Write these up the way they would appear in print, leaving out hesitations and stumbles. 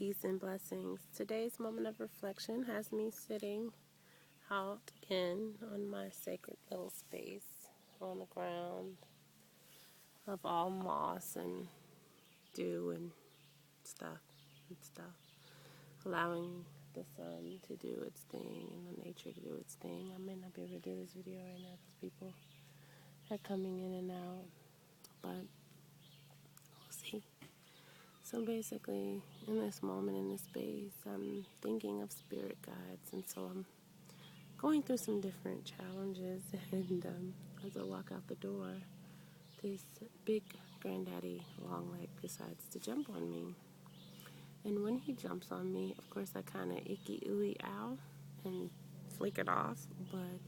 Peace and blessings. Today's moment of reflection has me sitting out again on my sacred little space on the ground of all moss and dew and stuff, allowing the sun to do its thing and the nature to do its thing. I may not be able to do this video right now because people are coming in and out, but we'll see. So basically, in this moment, in this space, I'm thinking of spirit guides, and so I'm going through some different challenges, and as I walk out the door, this big Granddaddy long leg decides to jump on me. And when he jumps on me, of course, I kind of icky, ooey, ow, and flick it off, but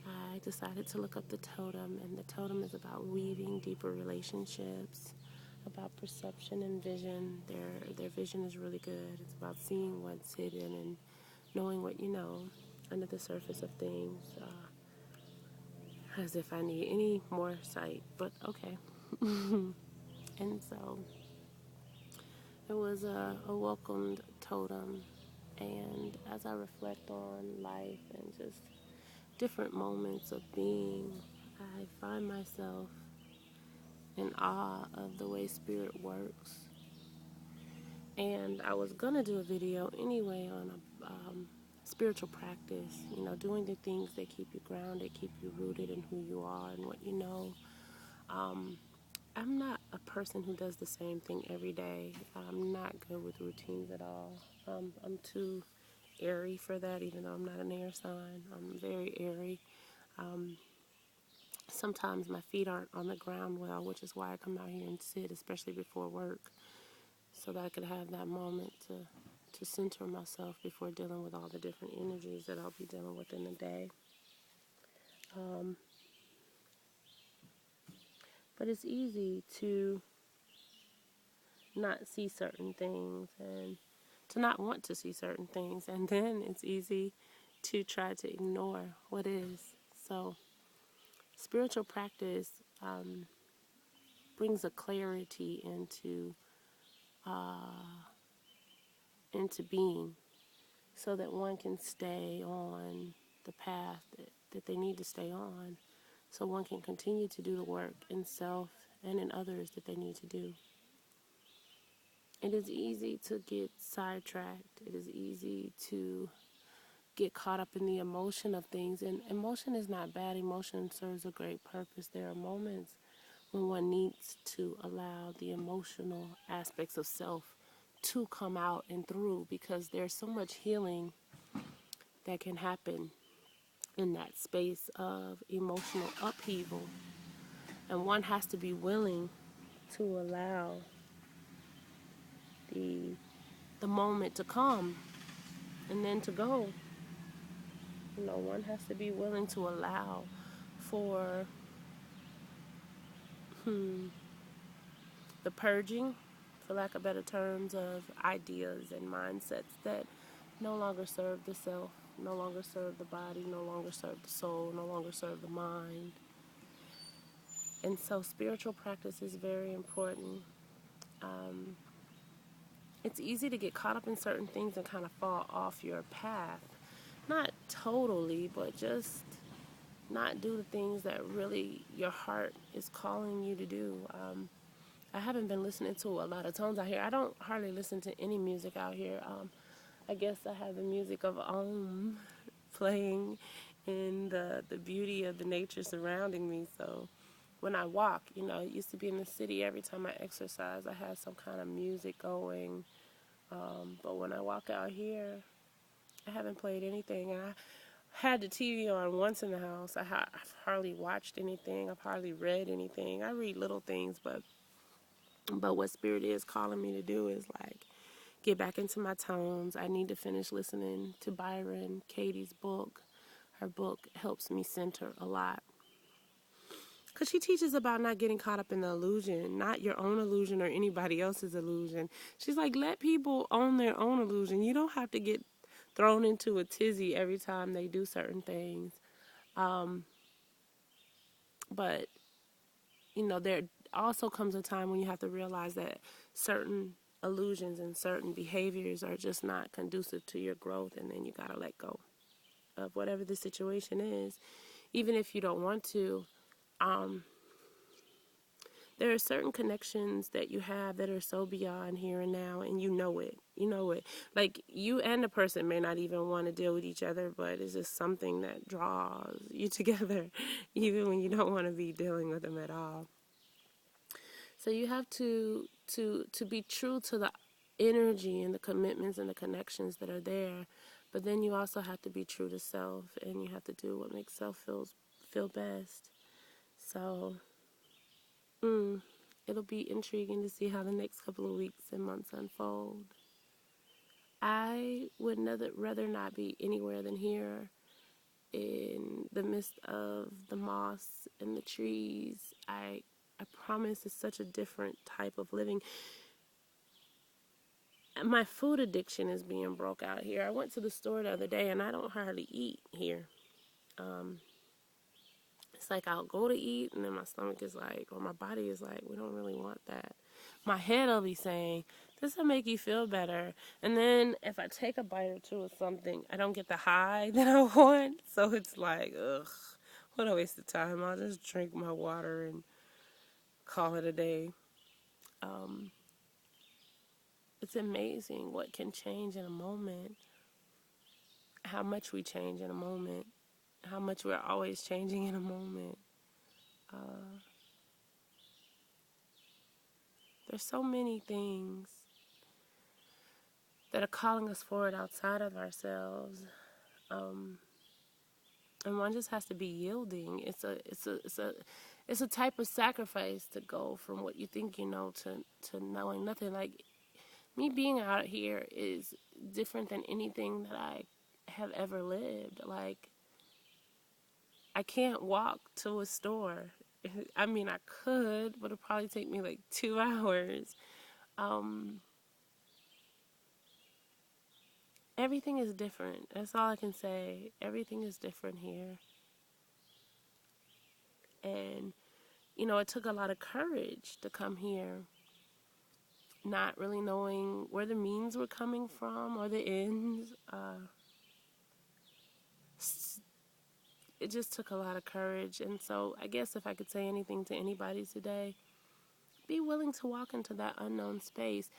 I decided to look up the totem, and the totem is about weaving deeper relationships, about perception and vision. Their vision is really good. It's about seeing what's hidden and knowing what you know under the surface of things, as if I need any more sight, but okay. And so it was a welcomed totem, and as I reflect on life and just different moments of being, I find myself in awe of the way spirit works. And I was gonna do a video anyway on a spiritual practice, doing the things that keep you grounded, keep you rooted in who you are and what you know. I'm not a person who does the same thing every day. I'm not good with routines at all. I'm too airy for that, even though I'm not an air sign. I'm very airy. Sometimes my feet aren't on the ground well, which is why I come out here and sit, especially before work, so that I could have that moment to center myself before dealing with all the different energies that I'll be dealing with in the day. But it's easy to not see certain things and to not want to see certain things, and then it's easy to try to ignore what is. So spiritual practice brings a clarity into being, so that one can stay on the path that they need to stay on, so one can continue to do the work in self and in others that they need to do. It is easy to get sidetracked. It is easy to get caught up in the emotion of things, and emotion is not bad. Emotion serves a great purpose. There are moments when one needs to allow the emotional aspects of self to come out and through, because there's so much healing that can happen in that space of emotional upheaval, and one has to be willing to allow the moment to come and then to go. One has to be willing to allow for the purging, for lack of better terms, of ideas and mindsets that no longer serve the self, no longer serve the body, no longer serve the soul, no longer serve the mind. And so spiritual practice is very important. It's easy to get caught up in certain things and kind of fall off your path. Not totally, but just not do the things that really your heart is calling you to do. I haven't been listening to a lot of tones out here. I don't hardly listen to any music out here. I guess I have the music of Om playing in the beauty of the nature surrounding me. So when I walk, it used to be in the city, every time I exercise, I had some kind of music going. But when I walk out here, I haven't played anything. And I had the TV on once in the house. I've hardly watched anything. I've hardly read anything. I read little things, but what Spirit is calling me to do is like get back into my tones. I need to finish listening to Byron Katie's book. Her book helps me center a lot, because she teaches about not getting caught up in the illusion, not your own illusion or anybody else's illusion. She's like, let people own their own illusion. You don't have to get thrown into a tizzy every time they do certain things. But there also comes a time when you have to realize that certain illusions and certain behaviors are just not conducive to your growth, and then you gotta let go of whatever the situation is, even if you don't want to. Um, there are certain connections that you have that are so beyond here and now, and you know it. You know it. Like, you and the person may not even want to deal with each other, but it's just something that draws you together, even when you don't want to be dealing with them at all. So you have to be true to the energy and the commitments and the connections that are there, but then you also have to be true to self, and you have to do what makes self feel best. So, it'll be intriguing to see how the next couple of weeks and months unfold. I would rather not be anywhere than here in the midst of the moss and the trees. I promise it's such a different type of living. My food addiction is being broke out here. I went to the store the other day and I don't hardly eat here. Um, it's like I'll go to eat and then my stomach is like, or my body is like, we don't really want that. My head will be saying, this will make you feel better. And then if I take a bite or two of something, I don't get the high that I want. So it's like, ugh, what a waste of time. I'll just drink my water and call it a day. It's amazing what can change in a moment, how much we change in a moment, how much we're always changing in a moment. There's so many things that are calling us forward outside of ourselves, and one just has to be yielding. It's a type of sacrifice to go from what you think you know to knowing nothing. Like, me being out here is different than anything that I have ever lived. Like, I can't walk to a store. I mean, I could, but it'd probably take me like 2 hours. Everything is different. That's all I can say. Everything is different here. And, it took a lot of courage to come here, not really knowing where the means were coming from or the ends. It just took a lot of courage. And so I guess if I could say anything to anybody today, be willing to walk into that unknown space.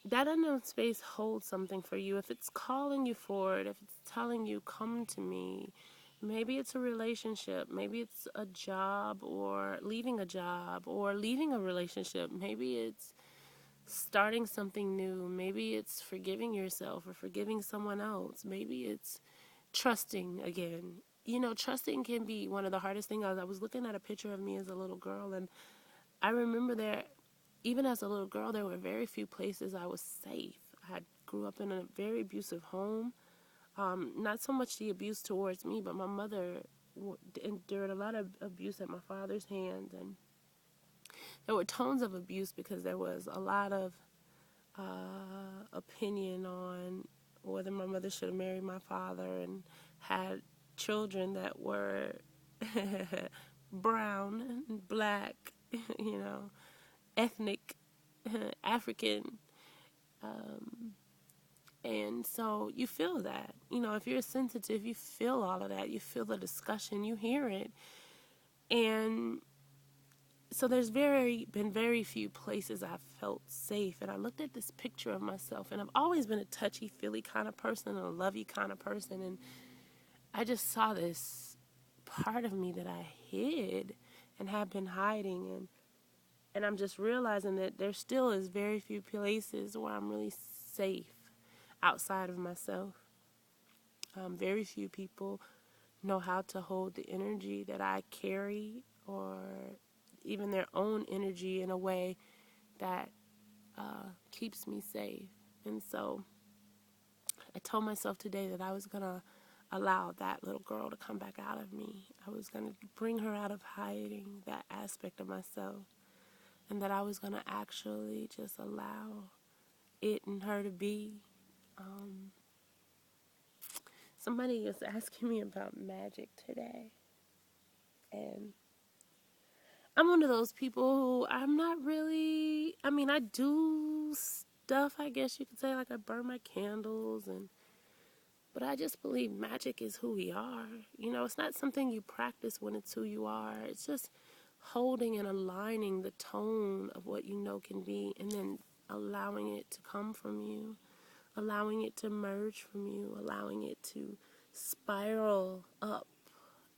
That unknown space holds something for you. If it's calling you forward, if it's telling you, come to me, maybe it's a relationship, maybe it's a job or leaving a relationship, maybe it's starting something new, maybe it's forgiving yourself or forgiving someone else, maybe it's trusting again. Trusting can be one of the hardest things. I was looking at a picture of me as a little girl, and I remember even as a little girl, there were very few places I was safe. I grew up in a very abusive home. Not so much the abuse towards me, but my mother endured a lot of abuse at my father's hands, and there were tones of abuse because there was a lot of opinion on whether my mother should have married my father and had children that were brown and black, ethnic, African. And so you feel that. If you're sensitive, you feel all of that. You feel the discussion, you hear it. And so there's been very few places I've felt safe. And I looked at this picture of myself, and I've always been a touchy-feely kind of person, a lovey kind of person. And I just saw this part of me that I hid and have been hiding. And I'm just realizing that there still is very few places where I'm really safe outside of myself. Very few people know how to hold the energy that I carry, or even their own energy, in a way that keeps me safe. And so I told myself today that I was going to allow that little girl to come back out of me. I was going to bring her out of hiding that aspect of myself, and that I was going to actually just allow it and her to be. Somebody was asking me about magic today, and I'm one of those people who I'm not really, I mean, I do stuff, I guess you could say, like I burn my candles but I just believe magic is who we are. You know, it's not something you practice when it's who you are. It's just holding and aligning the tone of what you know can be, and then allowing it to come from you, allowing it to merge from you, allowing it to spiral up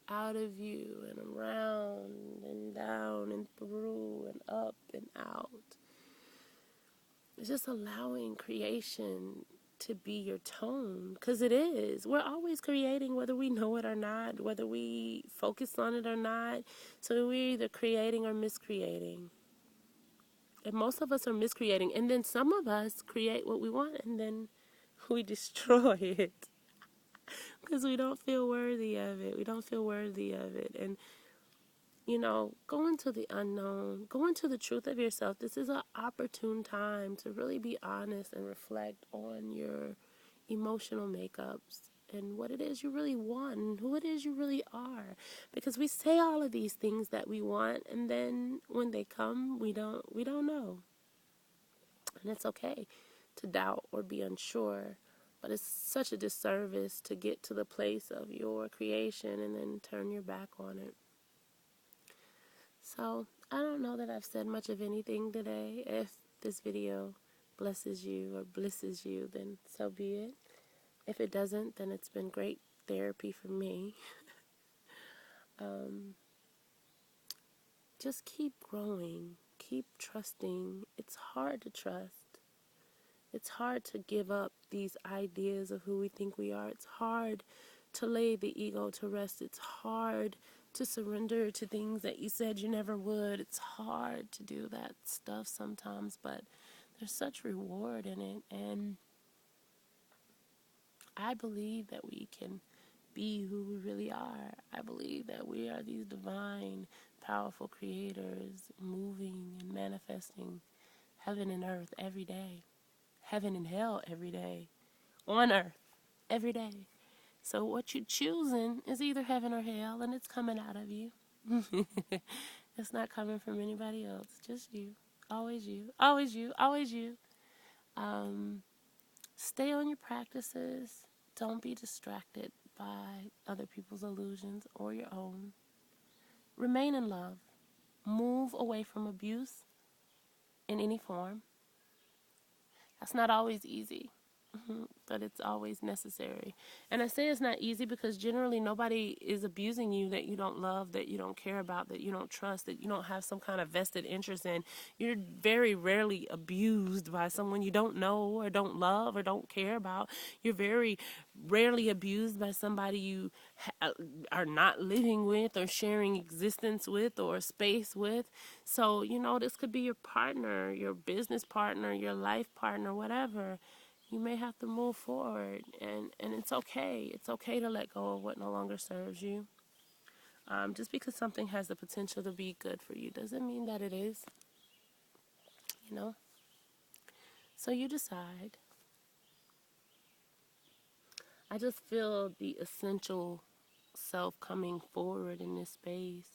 out of you and around and down and through and up and out. It's just allowing creation to be your tone, because it is. We're always creating, whether we know it or not, whether we focus on it or not. So we're either creating or miscreating. And most of us are miscreating. And then some of us create what we want and then we destroy it because we don't feel worthy of it. We don't feel worthy of it. And you know, go into the unknown, go into the truth of yourself. This is an opportune time to really be honest and reflect on your emotional makeups and what it is you really want and who it is you really are. Because we say all of these things that we want, and then when they come, we don't know. And it's okay to doubt or be unsure. But it's such a disservice to get to the place of your creation and then turn your back on it. So, I don't know that I've said much of anything today. If this video blesses you or blisses you, then so be it. If it doesn't, then it's been great therapy for me. Just keep growing. Keep trusting. It's hard to trust. It's hard to give up these ideas of who we think we are. It's hard to lay the ego to rest. It's hard to surrender to things that you said you never would. It's hard to do that stuff sometimes, but there's such reward in it. And I believe that we can be who we really are. I believe that we are these divine, powerful creators moving and manifesting heaven and earth every day. Heaven and hell every day. On earth every day. So what you're choosing is either heaven or hell, and it's coming out of you. It's not coming from anybody else, just you. Always you. Always you. Always you. Stay on your practices. Don't be distracted by other people's illusions or your own. Remain in love. Move away from abuse in any form. That's not always easy. But it's always necessary. And I say it's not easy because generally nobody is abusing you that you don't love, that you don't care about, that you don't trust, that you don't have some kind of vested interest in. You're very rarely abused by someone you don't know or don't love or don't care about. You're very rarely abused by somebody you are not living with or sharing existence with or space with. So, you know, this could be your partner, your business partner, your life partner, whatever. You may have to move forward, and it's okay. It's okay to let go of what no longer serves you. Just because something has the potential to be good for you doesn't mean that it is, you know? So you decide. I just feel the essential self coming forward in this space,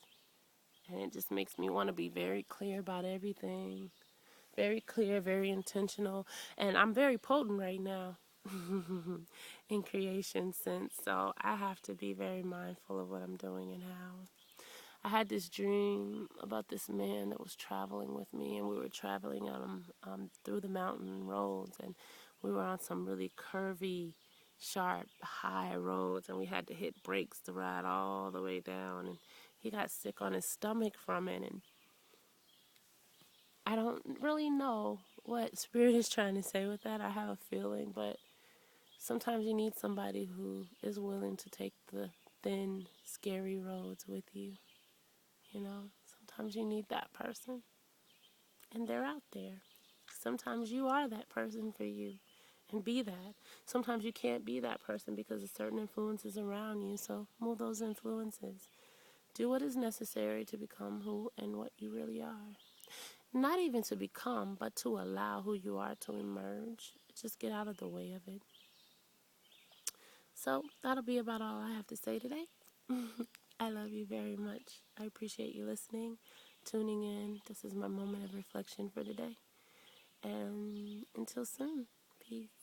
and it just makes me want to be very clear about everything. Very clear, very intentional, and I'm very potent right now. In creation sense, so I have to be very mindful of what I'm doing and how. I had this dream about this man that was traveling with me, and we were traveling on through the mountain roads, and we were on some really curvy, sharp, high roads, and we had to hit brakes to ride all the way down, and he got sick on his stomach from it, and I don't really know what Spirit is trying to say with that. I have a feeling, but sometimes you need somebody who is willing to take the thin, scary roads with you. You know, sometimes you need that person, and they're out there. Sometimes you are that person for you, and be that. Sometimes you can't be that person because of certain influences around you, so move those influences. Do what is necessary to become who and what you really are. Not even to become, but to allow who you are to emerge. Just get out of the way of it. So that'll be about all I have to say today. I love you very much. I appreciate you listening. tuning in. This is my moment of reflection for today. And until soon, peace.